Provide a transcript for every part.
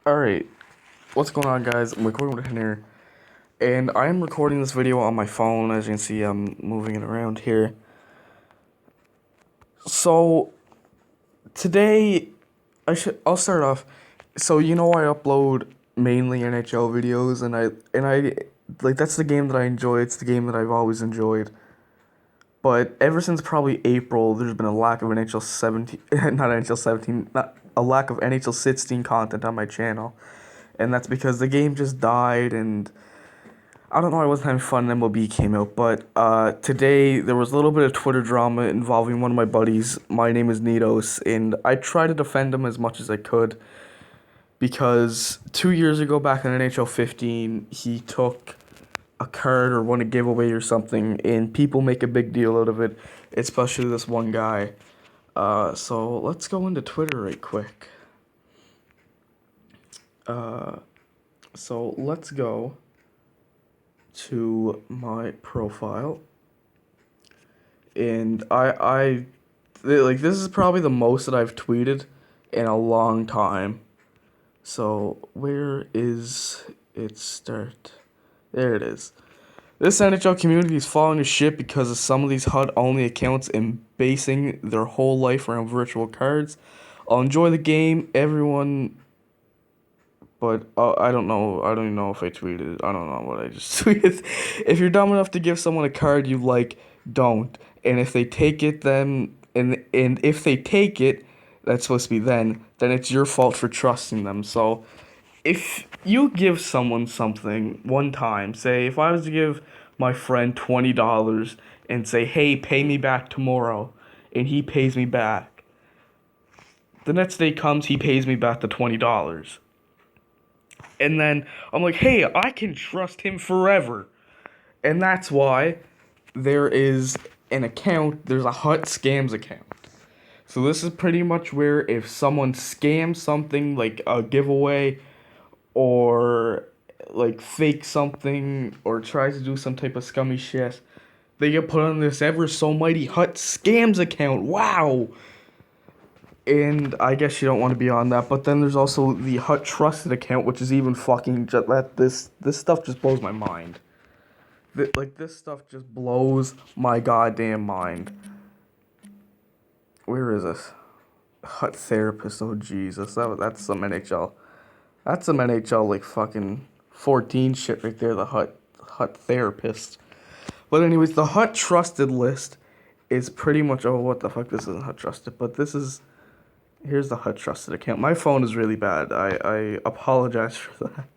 Alright, what's going on, guys? I'm recording with here, and I'm recording this video on my phone. As you can see, I'm moving it around here. So, today, I'll start off. So, I upload mainly NHL videos, and I, like, that's the game that I enjoy. It's the game that I've always enjoyed. But ever since probably April, there's been a lack of NHL 17, not NHL 17, not a lack of NHL 16 content on my channel. And that's because the game just died, and I don't know, I wasn't having fun when MLB came out. But today there was a little bit of Twitter drama involving one of my buddies. My name is Nitos, and I tried to defend him as much as I could because 2 years ago, back in NHL 15, he took a card or won a giveaway or something, and people make a big deal out of it, especially this one guy. So let's go into Twitter right quick. So let's go to my profile, and this is probably the most that I've tweeted in a long time. So where is it start? There it is. This NHL community is falling to shit because of some of these HUD-only accounts and basing their whole life around virtual cards. I'll enjoy the game, everyone, but I don't know. I don't even know if I tweeted. I don't know what I just tweeted. If you're dumb enough to give someone a card you like, don't. And if they take it, then and if they take it, that's supposed to be then it's your fault for trusting them. So if you give someone something one time, say if I was to give my friend $20 and say, hey, pay me back tomorrow, and he pays me back, the next day comes, he pays me back the $20. And then I'm like, hey, I can trust him forever. And that's why there is an account, there's a Hut Scams account. So this is pretty much where if someone scams something like a giveaway or like fake something or tries to do some type of scummy shit, they get put on this ever so mighty Hut Scams account. Wow. And I guess you don't want to be on that. But then there's also the Hut Trusted account, which is even fucking this stuff just blows my mind. This stuff just blows my goddamn mind. Where is this? Hut Therapist. Oh Jesus, that's some NHL. That's some NHL like fucking 14 shit right there. The Hut Therapist. But anyways, the Hut Trusted list is pretty much, oh, what the fuck, this isn't Hut Trusted, but this is. Here's the Hut Trusted account. My phone is really bad. I apologize for that.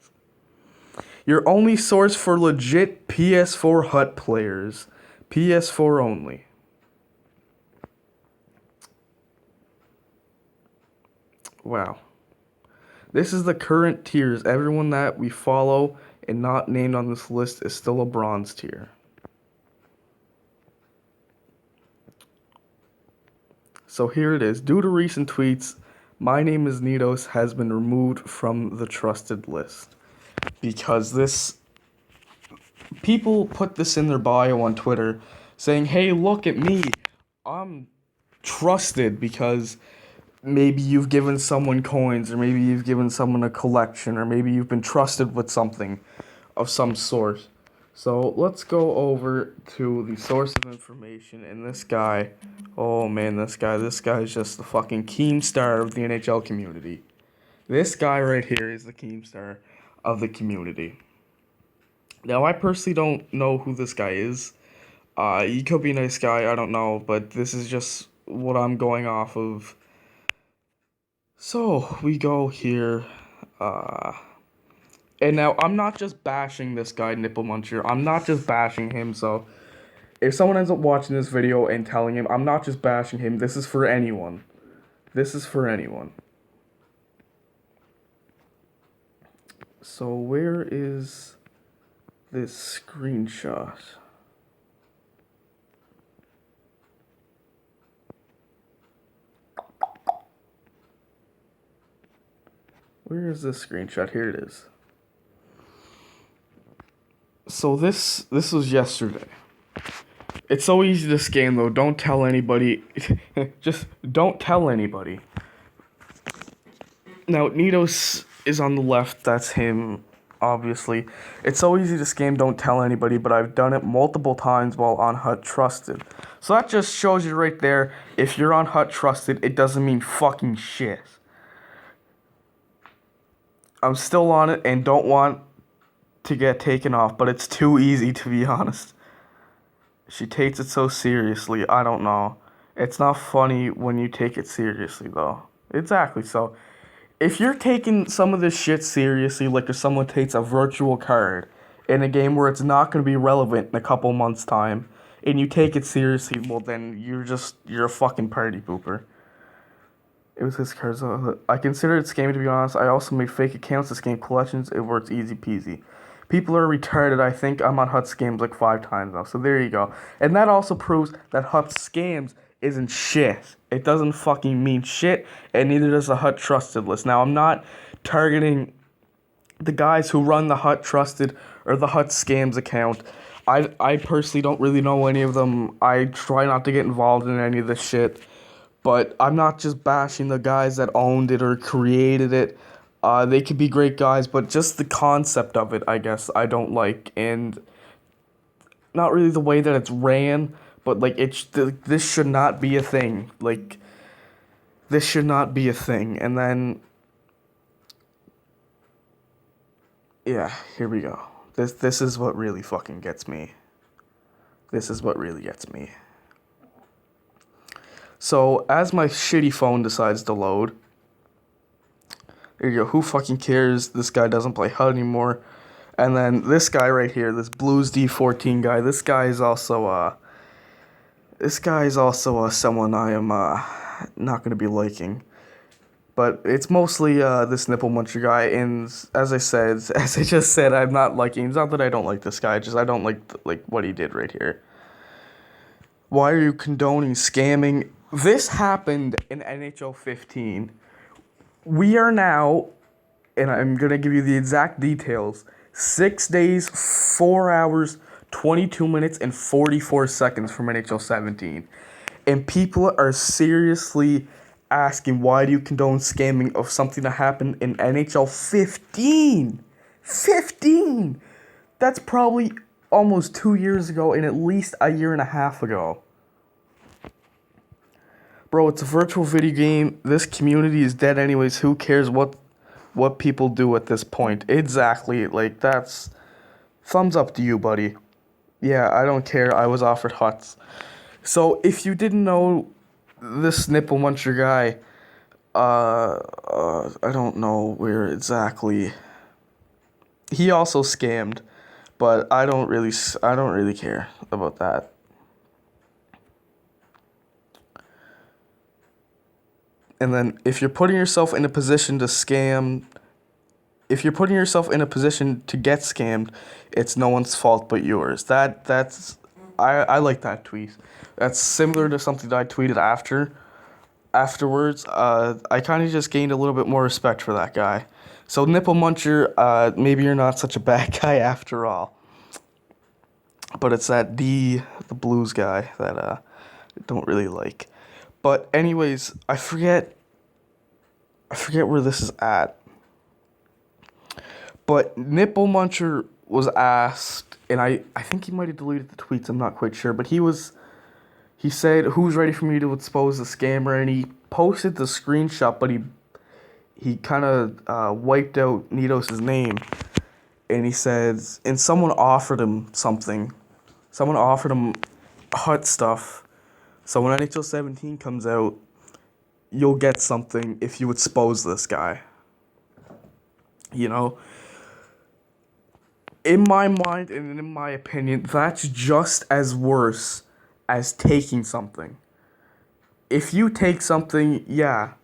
Your only source for legit PS4 Hut players. PS4 only. Wow. This is the current tiers. Everyone that we follow and not named on this list is still a bronze tier. So here it is. Due to recent tweets, my name is Nitos has been removed from the trusted list. Because people put this in their bio on Twitter saying, hey, look at me. I'm trusted because maybe you've given someone coins, or maybe you've given someone a collection, or maybe you've been trusted with something of some sort. So let's go over to the source of information, and this guy, oh man, this guy is just the fucking Keemstar of the NHL community. This guy right here is the Keemstar of the community. Now, I personally don't know who this guy is. He could be a nice guy, I don't know, but this is just what I'm going off of. So, we go here, and now, I'm not just bashing this guy, Nipple Muncher. I'm not just bashing him, so if someone ends up watching this video and telling him, I'm not just bashing him, this is for anyone. This is for anyone. So, where is this screenshot? Where is this screenshot? Here it is. So this was yesterday. It's so easy to scam though. Don't tell anybody. Just don't tell anybody. Now Nitos is on the left. That's him, obviously. It's so easy to scam, don't tell anybody, but I've done it multiple times while on Hut Trusted. So that just shows you right there, if you're on Hut Trusted, it doesn't mean fucking shit. I'm still on it and don't want to get taken off, but it's too easy, to be honest. She takes it so seriously, I don't know. It's not funny when you take it seriously, though. Exactly, so if you're taking some of this shit seriously, like if someone takes a virtual card in a game where it's not going to be relevant in a couple months' time, and you take it seriously, well then you're a fucking party pooper. It was his cards. I consider it scamming, to be honest. I also made fake accounts to scam collections. It works easy peasy. People are retarded. I think I'm on Hut Scams like 5 times now. So there you go. And that also proves that Hut Scams isn't shit. It doesn't fucking mean shit, and neither does the Hut Trusted list. Now, I'm not targeting the guys who run the Hut Trusted or the Hut Scams account. I personally don't really know any of them. I try not to get involved in any of this shit. But I'm not just bashing the guys that owned it or created it. They could be great guys, but just the concept of it, I guess, I don't like. And not really the way that it's ran, but like this should not be a thing. Like, this should not be a thing. And then, yeah, here we go. This is what really fucking gets me. This is what really gets me. So, as my shitty phone decides to load, there you go, who fucking cares, this guy doesn't play HUD anymore, and then this guy right here, this Blues D14 guy, this guy is also someone I am, not gonna be liking, but it's mostly, this Nipple Muncher guy, and as I just said, I'm not liking, it's not that I don't like this guy, just I don't like what he did right here. Why are you condoning scamming? This happened in NHL 15. We are now, and I'm going to give you the exact details, 6 days, 4 hours, 22 minutes, and 44 seconds from NHL 17. And people are seriously asking, why do you condone scamming of something that happened in NHL 15? 15! That's probably almost 2 years ago and at least a year and a half ago. Bro, it's a virtual video game. This community is dead anyways. Who cares what people do at this point? Exactly. Like, that's... Thumbs up to you, buddy. Yeah, I don't care. I was offered huts. So, if you didn't know this Nipple Muncher guy, I don't know where exactly... He also scammed, but I don't really care about that. And then if you're putting yourself in a position to scam, if you're putting yourself in a position to get scammed, it's no one's fault but yours. I like that tweet. That's similar to something that I tweeted afterwards. I kind of just gained a little bit more respect for that guy. So Nipple Muncher, maybe you're not such a bad guy after all. But it's the Blues guy that I don't really like. But anyways, I forget where this is at. But Nipple Muncher was asked, and I think he might have deleted the tweets, I'm not quite sure, but he said, who's ready for me to expose the scammer? And he posted the screenshot, but he kind of wiped out Nidos' name. And he says, and someone offered him something. Someone offered him hut stuff. So when NHL 17 comes out, you'll get something if you expose this guy. You know? In my mind and in my opinion, that's just as worse as taking something. If you take something, yeah,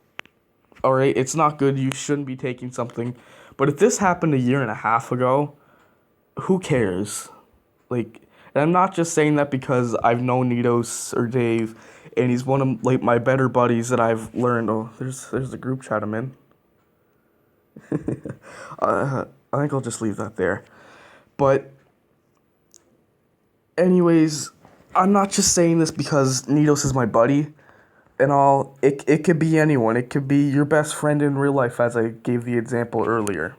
alright, it's not good, you shouldn't be taking something. But if this happened a year and a half ago, who cares? Like... And I'm not just saying that because I've known Nidos or Dave, and he's one of like my better buddies that I've learned. Oh, there's the group chat I'm in. I think I'll just leave that there. But anyways, I'm not just saying this because Nidos is my buddy. and all. It could be anyone. It could be your best friend in real life, as I gave the example earlier.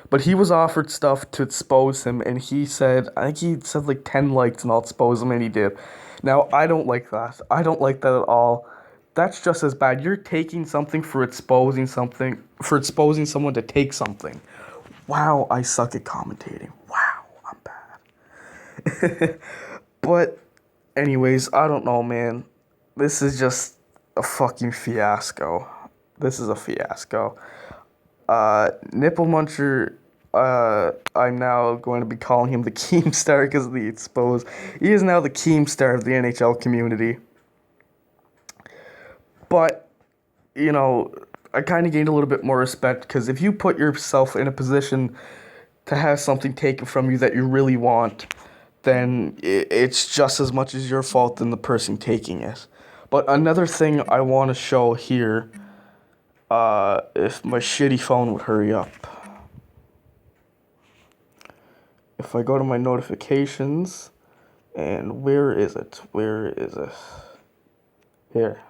But he was offered stuff to expose him, and he said, I think he said like 10 likes and I'll expose him, and he did. Now, I don't like that. I don't like that at all. That's just as bad. You're taking something for exposing something, for exposing someone to take something. Wow, I suck at commentating. Wow, I'm bad. But, anyways, I don't know, man. This is just a fucking fiasco. This is a fiasco. Nipple Muncher, I'm now going to be calling him the Keemstar because of the expose. He is now the Keemstar of the NHL community. But, you know, I kind of gained a little bit more respect because if you put yourself in a position to have something taken from you that you really want, then it's just as much as your fault than the person taking it. But another thing I want to show here, if my shitty phone would hurry up. If I go to my notifications, and where is it? Where is it? Here.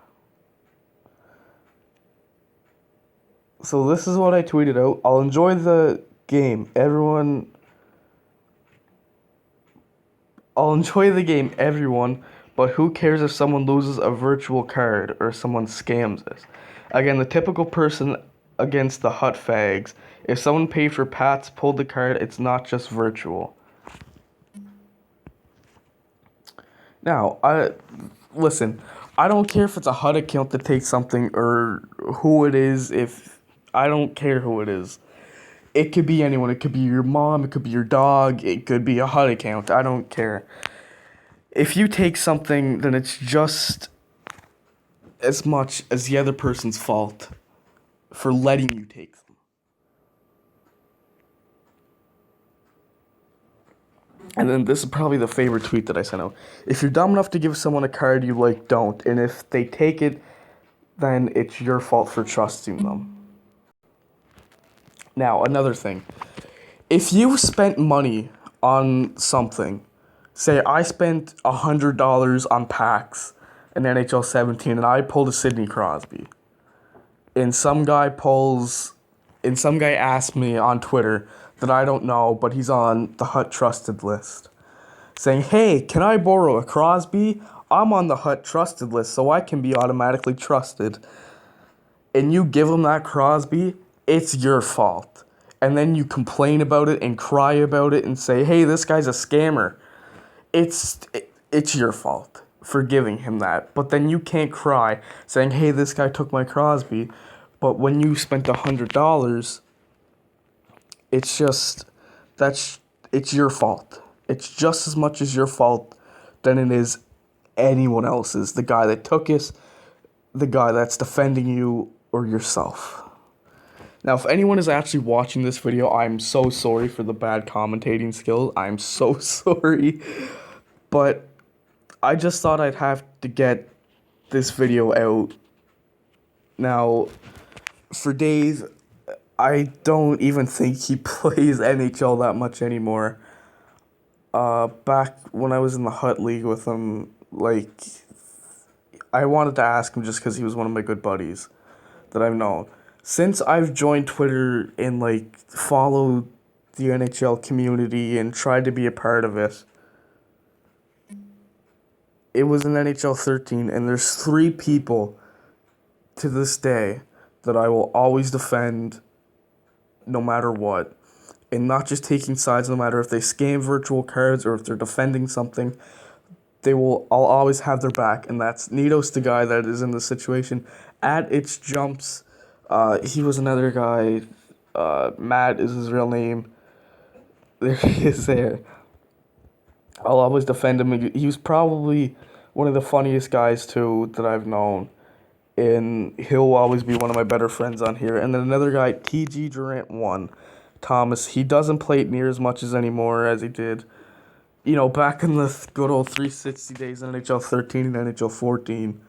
So this is what I tweeted out. I'll enjoy the game. I'll enjoy the game, everyone, but who cares if someone loses a virtual card or someone scams it? Again, the typical person against the hut fags. If someone paid for Pats, pulled the card, it's not just virtual. Now, listen, I don't care if it's a hut account that takes something or who it is. If I don't care who it is. It could be anyone. It could be your mom. It could be your dog. It could be a hut account. I don't care. If you take something, then it's just as much as the other person's fault for letting you take them. And then this is probably the favorite tweet that I sent out. If you're dumb enough to give someone a card you like, don't. And if they take it, then it's your fault for trusting them. Now, another thing. If you spent money on something, say I spent $100 on packs in NHL 17 and I pulled a Sidney Crosby, and some guy asked me on Twitter that I don't know, but he's on the Hut Trusted list, saying, hey, can I borrow a Crosby? I'm on the Hut Trusted list, so I can be automatically trusted. And you give him that Crosby, it's your fault. And then you complain about it and cry about it and say, hey, this guy's a scammer. It's your fault for giving him that. But then you can't cry saying, hey, this guy took my Crosby. But when you spent $100, it's your fault. It's just as much as your fault than it is anyone else's. The guy that took it, the guy that's defending you, or yourself. Now, if anyone is actually watching this video, I'm so sorry for the bad commentating skills. I'm so sorry. But I just thought I'd have to get this video out. Now, for Dave, I don't even think he plays NHL that much anymore. Back when I was in the Hut League with him, I wanted to ask him just because he was one of my good buddies that I've known. Since I've joined Twitter and, followed the NHL community and tried to be a part of it, it was in NHL 13, and there's 3 people to this day that I will always defend no matter what. And not just taking sides no matter if they scam virtual cards or if they're defending something. I'll always have their back, and that's Nidos, the guy that is in the situation. At It's Jumps, he was another guy. Matt is his real name. There he is there. I'll always defend him. He was probably one of the funniest guys, too, that I've known. And he'll always be one of my better friends on here. And then another guy, TG Durant 1, Thomas. He doesn't play it near as much as anymore as he did. You know, back in the good old 360 days in NHL 13 and NHL 14.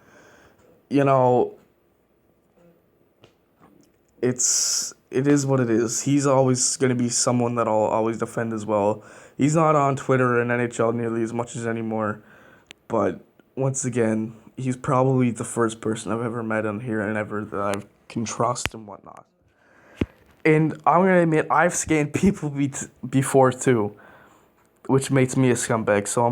You know, it is what it is. He's always going to be someone that I'll always defend as well. He's not on Twitter and NHL nearly as much as anymore. But once again, he's probably the first person I've ever met on here and ever that I can trust and whatnot. And I'm gonna admit I've scammed people before too, which makes me a scumbag. So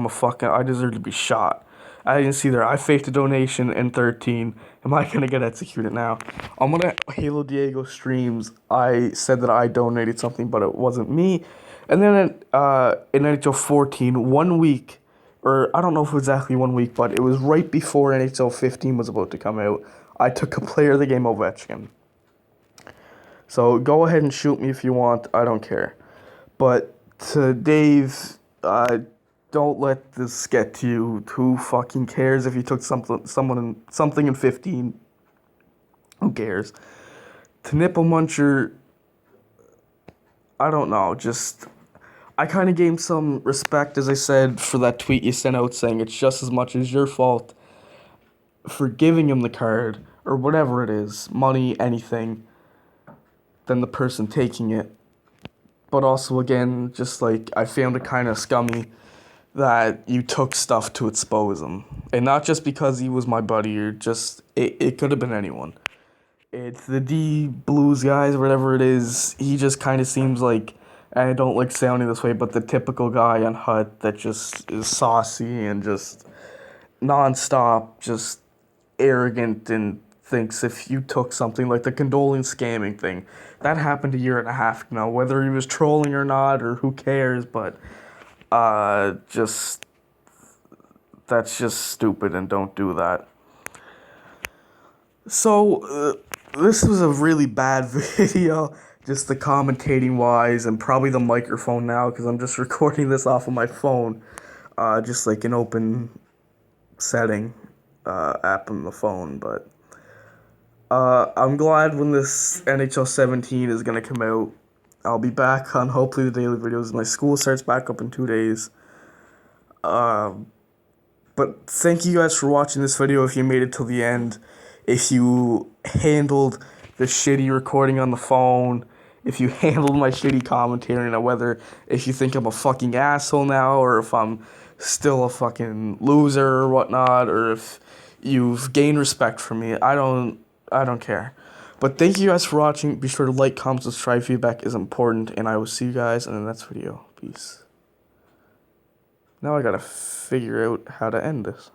I deserve to be shot. I didn't see there. I faked a donation in 13. Am I gonna get executed now? On one of Halo Diego streams, I said that I donated something, but it wasn't me. And then in NHL 14, 1 week, or I don't know if it was exactly 1 week, but it was right before NHL 15 was about to come out. I took a player of the game Ovechkin. So go ahead and shoot me if you want. I don't care. But to Dave, don't let this get to you. Who fucking cares if you took something in 15? Who cares? To Nipple Muncher, I don't know. Just I kind of gave him some respect, as I said, for that tweet you sent out saying it's just as much as your fault for giving him the card or whatever it is, money, anything, than the person taking it. But also, again, just like I found it kind of scummy that you took stuff to expose him. And not just because he was my buddy, or just, it could have been anyone. It's the D Blues guys, or whatever it is. He just kind of seems like, and I don't like sounding this way, but the typical guy on HUT that just is saucy and just nonstop, just arrogant, and thinks if you took something like the condoling scamming thing, that happened a year and a half now, whether he was trolling or not, or who cares, but just that's just stupid, and don't do that. So this was a really bad video, just the commentating wise, and probably the microphone now, because I'm just recording this off of my phone, just like an open setting app on the phone. But I'm glad when this NHL 17 is going to come out. I'll be back on hopefully the daily videos. My school starts back up in 2 days. But thank you guys for watching this video if you made it till the end. If you handled the shitty recording on the phone. If you handled my shitty commentary, and whether if you think I'm a fucking asshole now, or if I'm still a fucking loser or whatnot, or if you've gained respect for me, I don't care. But thank you guys for watching. Be sure to like, comment, subscribe. Feedback is important, and I will see you guys in the next video. Peace. Now I gotta figure out how to end this.